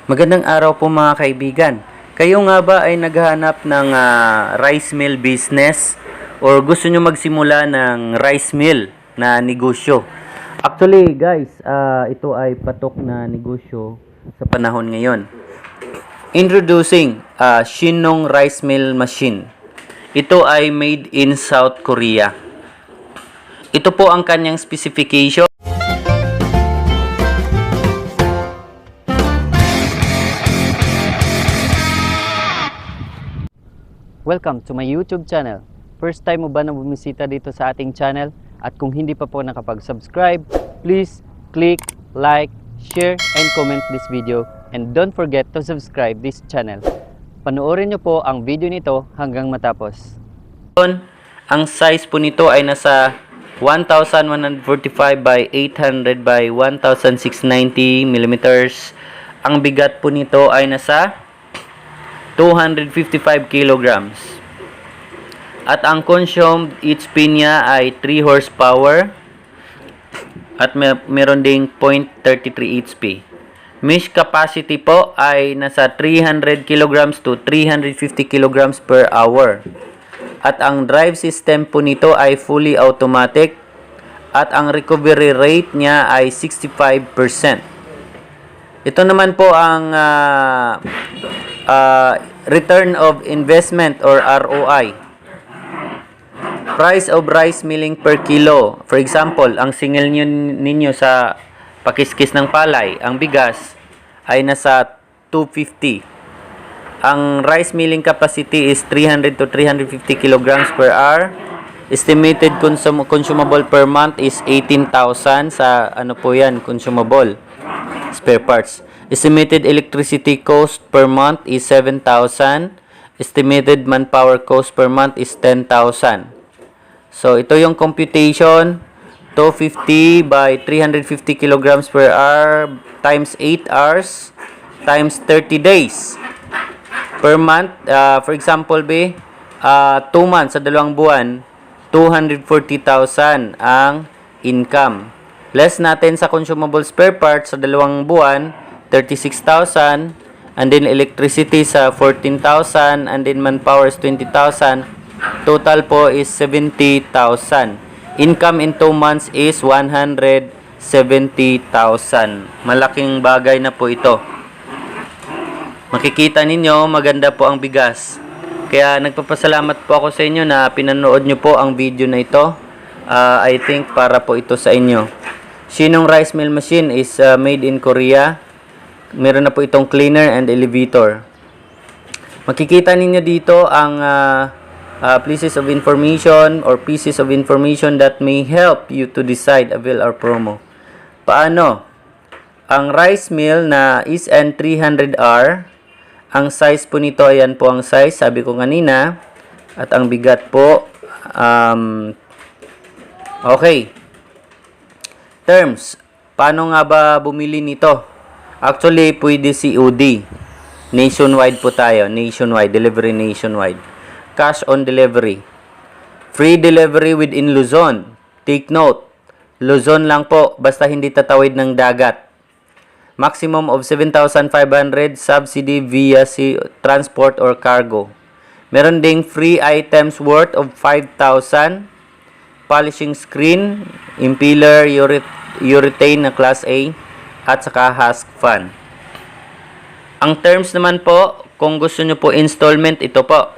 Magandang araw po mga kaibigan. Kayo nga ba ay naghahanap ng rice mill business or gusto nyo magsimula ng rice mill na negosyo? Actually guys, ito ay patok na negosyo sa panahon ngayon. Introducing Shinong Rice Mill Machine. Ito ay made in South Korea. Ito po ang kanyang specification. Welcome to my YouTube channel. First time mo ba na bumisita dito sa ating channel? At kung hindi pa po nakapag-subscribe, please click like, share, and comment this video. And don't forget to subscribe this channel. Panoorin nyo po ang video nito hanggang matapos. Ang size po nito ay nasa 1,145 by 800 by 1,690 millimeters. Ang bigat po nito ay nasa 255 kilograms. At ang consumed HP niya ay 3 horsepower. At meron ding 0.33 HP. Mesh capacity po ay nasa 300 kilograms to 350 kilograms per hour. At ang drive system po nito ay fully automatic. At ang recovery rate niya ay 65%. Ito naman po ang return of investment or ROI. Price of rice milling per kilo. For example, ang singil ninyo sa pakiskis ng palay, ang bigas ay nasa 250. Ang rice milling capacity is 300 to 350 kilograms per hour. Estimated consumable per month is 18,000 sa ano po yan, consumable spare parts. Estimated electricity cost per month is 7,000. Estimated manpower cost per month is 10,000. So, ito yung computation. 250 by 350 kilograms per hour times 8 hours times 30 days. Per month, for example, 2 months sa 2 buwan, 240,000 ang income. Less natin sa consumable spare parts sa 2 buwan, 36,000, and then electricity sa 14,000, and then manpower is 20,000. Total po is 70,000. Income in 2 months is 170,000. Malaking bagay na po ito. Makikita ninyo, maganda po ang bigas. Kaya nagpapasalamat po ako sa inyo na pinanood nyo po ang video na ito. I think para po ito sa inyo. Shinong Rice Mill Machine is made in Korea. Meron na po itong cleaner and elevator. Makikita ninyo dito ang pieces of information that may help you to decide avail our promo. Paano? Ang rice mill na SN300R, ang size po nito, ayan po ang size, sabi ko kanina. At ang bigat po, okay. Terms, paano nga ba bumili nito? Actually, pwede COD. Nationwide po tayo. Nationwide. Delivery nationwide. Cash on delivery. Free delivery within Luzon. Take note. Luzon lang po. Basta hindi tatawid ng dagat. Maximum of 7,500 subsidy via sea transport or cargo. Meron ding free items worth of 5,000. Polishing screen. Impeller, urethane na class A. At saka husk fan. Ang terms naman po, kung gusto nyo po installment, ito po.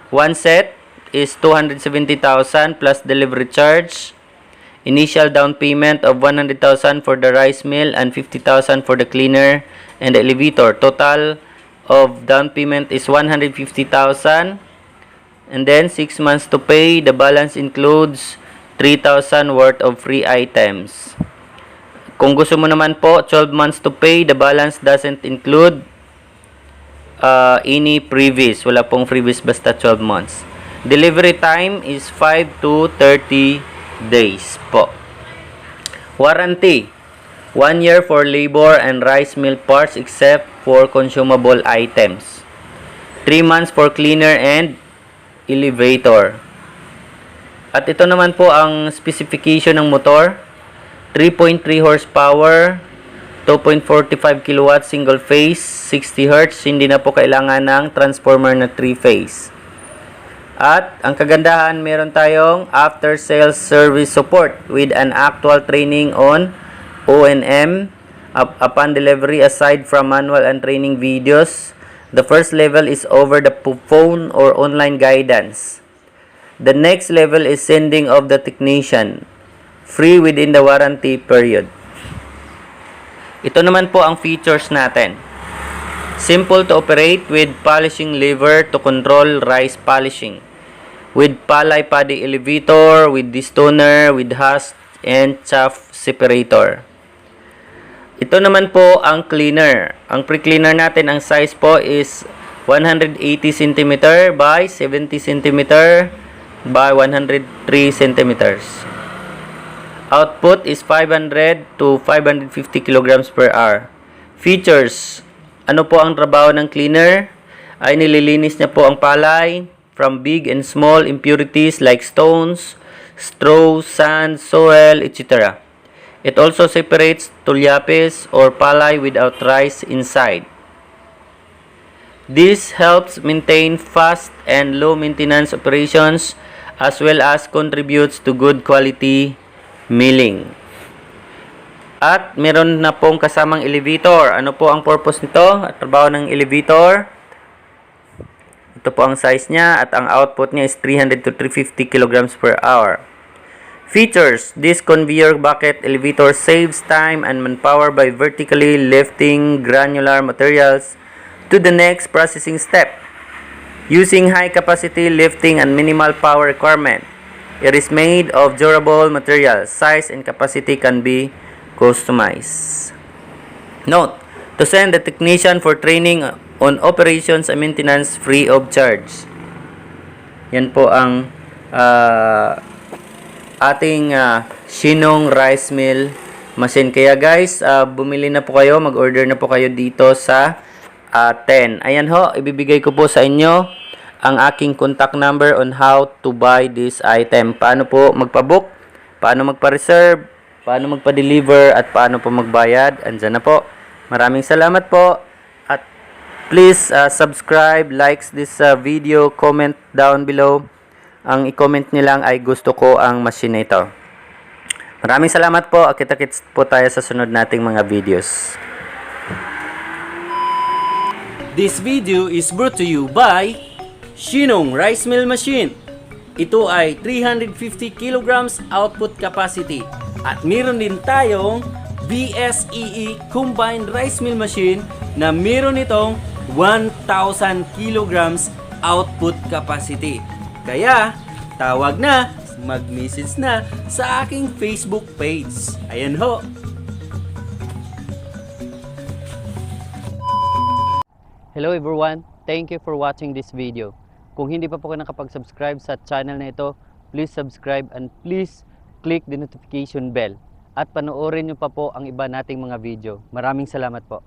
One set is 270,000 plus delivery charge. Initial down payment of 100,000 for the rice mill and 50,000 for the cleaner and the elevator. Total of down payment is 150,000. And then 6 months to pay. The balance includes 3,000 worth of free items. Kung gusto mo naman po, 12 months to pay, the balance doesn't include any freebies. Wala pong freebies basta 12 months. Delivery time is 5 to 30 days po. Warranty. 1 year for labor and rice mill parts except for consumable items. 3 months for cleaner and elevator. At ito naman po ang specification ng motor. 3.3 horsepower, 2.45 kW single phase, 60 Hz. Hindi na po kailangan ng transformer na 3 phase. At ang kagandahan, meron tayong after sales service support with an actual training on O&M upon delivery. Aside from manual and training videos, the first level is over the phone or online guidance. The next level is sending of the technician, free within the warranty period. Ito naman po ang features natin. Simple to operate with polishing lever to control rice polishing. With palay paddy elevator, with destoner, with husk and chaff separator. Ito naman po ang cleaner. Ang pre-cleaner natin, ang size po is 180 cm by 70 cm by 103 cm. Output is 500 to 550 kg per hour. Features. Ano po ang trabaho ng cleaner? Ay nililinis niya po ang palay from big and small impurities like stones, straw, sand, soil, etc. It also separates tulyapes or palay without rice inside. This helps maintain fast and low maintenance operations as well as contributes to good quality milling. At meron na pong kasamang elevator. Ano po ang purpose nito? At trabaho ng elevator. Ito po ang size niya at ang output niya is 300 to 350 kg per hour. Features. This conveyor bucket elevator saves time and manpower by vertically lifting granular materials to the next processing step. Using high capacity lifting and minimal power requirement. It is made of durable materials. Size and capacity can be customized. Note, to send the technician for training on operations and maintenance free of charge. Yan po ang ating Shinong rice mill machine. Kaya guys, bumili na po kayo, mag-order na po kayo dito sa 10. Ayan ho, ibibigay ko po sa inyo ang aking contact number on how to buy this item. Paano po magpa-book, paano magpa-reserve, paano magpa-deliver, at paano po magbayad. Andyan na po. Maraming salamat po. At please subscribe, likes this video, comment down below. Ang i-comment nyo lang ay gusto ko ang machine na ito. Maraming salamat po. Kita-kits po tayo sa sunod nating mga videos. This video is brought to you by Shinong Rice Mill Machine. Ito ay 350 kilograms output capacity. At meron din tayong BSEE Combined Rice Mill Machine na meron itong 1,000 kilograms output capacity. Kaya, tawag na, mag-message na sa aking Facebook page. Ayan ho. Hello everyone, thank you for watching this video. Kung hindi pa po kayo nakapag-subscribe sa channel na ito, please subscribe and please click the notification bell. At panoorin nyo pa po ang iba nating mga video. Maraming salamat po.